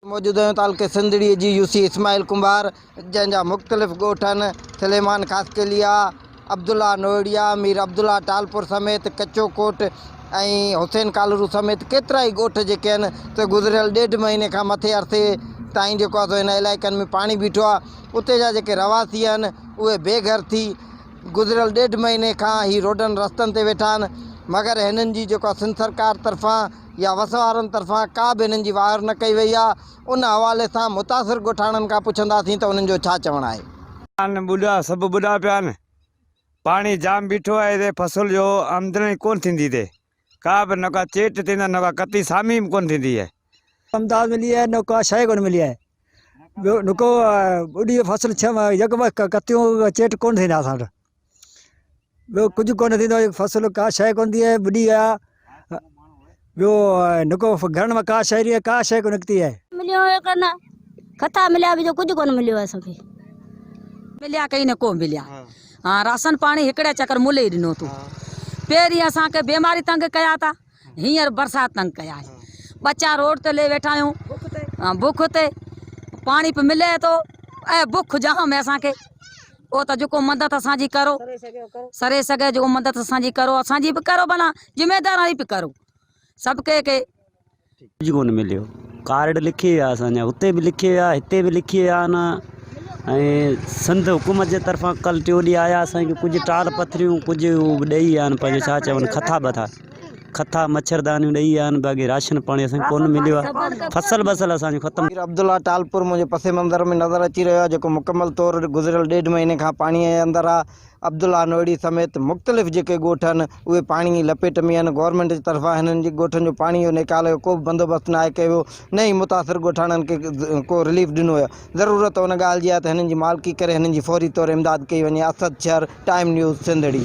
मौजूद आहियूं तालुके सिंधड़ी जी यूसी इस्माइल कुंभार जंहिंजा मुख़्तलिफ़ ॻोठनि सलेमान खासकेलिया, अब्दुल्ला नोएडिया, मीर अब्दुल्ला टालपुर समेत कच्चो कोट ऐं हुसैन कालरू समेत केतिरा ई ॻोठ जेके आहिनि त गुज़िरियल 1.5 महीने खां मथे अरसे ताईं जेको आहे हिन इलाइक़नि में पाणी बीठो आहे। उते जा जेके रवासी आहिनि उहे बेघर थी गुज़िरियल 1.5 महीने खां ही रोडनि रस्तनि ते वेठा आहिनि, मगर हिननि जी जेको सिंध सरकार तरफ़ां या वस वारनि तरफ़ां का बि हिननि जी वार न कई वई आहे। उन हवाले सां मुतासिर ॻोठाणनि खां पुछंदासीं त उन्हनि जो छा चवणु आहे। बुढ़ा सभु बुढ़ा पिया आहिनि, पाणी जाम बीठो आहे, हिते फसल जो आमदनी कोन थींदी, हिते का बि न का चेट थींदा न का कती सामी बि कोन थींदी आहे। अमदाद मिली है न का शइ कोन मिली है, न को बुढ़ी फसल यकम कतियूं चेट कोन थींदा असां वटि, ॿियो कुझु कोन थींदो, फसल का शइ कोन थी आहे, बुढ़ी आहे, ॿियो न को घर में का शइ कोन निकिती है। मिलियो कोन खता मिलिया बि जो कुझु कोन मिलियो आहे असांखे, मिलिया कई न को मिलिया। हाँ राशन पाणी हिकिड़े चक्कर मुले ही ॾिनो तूं। पहिरीं असांखे बीमारी तंग कया था, हींअर बरसाति तंग कया आहे। बच्चा रोड ते ले वेठा आहियूं बुख ते, पाणी पे मिले तो ऐं बुख जाम है असांखे। ओ त जेको मदद असांजी करो, सरे सघे जेको मदद असांजी करो, असांजी बि करो, भला जिम्मेदारी बि करो सबके के। कुछ कोन मिलियो, कार्ड लिखी आहे असांजा, उते बि लिखी आहे, हिते बि लिखी आहे न। ऐं सिंध हुकूमत जे तरफ़ां कल टियों ॾींहुं आया असांखे कुझु टाल पथरियूं कुझु ॾेई आहिनि, पंहिंजो छा चवनि खथा बथा खथा मच्छरदानियूं ॾेई आहिनि, बाक़ी राशन पाणी असांखे कोन मिलियो आहे। फसल बसल असांजो ख़तमु। मीर अब्दुल्ला टालपुर मुंहिंजे पसे मंज़र में नज़र अची रहियो आहे, जेको मुकमल तौर गुज़िरियल 1.5 महीने खां पाणीअ जे अंदरि आहे। अब्दुल्ला नोएडी समेत मुख़्तलिफ़ जेके ॻोठ आहिनि उहे पाणी जी लपेट में आहिनि। गवर्नमेंट जी तरफ़ां हिननि जी ॻोठनि जो पाणी जो निकाल जो को बि बंदोबस्तु न आहे कयो वियो, न ई मुतासिर ॻोठाणनि खे को रिलीफ ॾिनो आहे। ज़रूरत उन ॻाल्हि जी आहे त हिननि जी मालिकी करे हिननि जी फौरी तौर इमदाद कई वञे। असद शहर, टाइम न्यूज़ सिंधड़ी।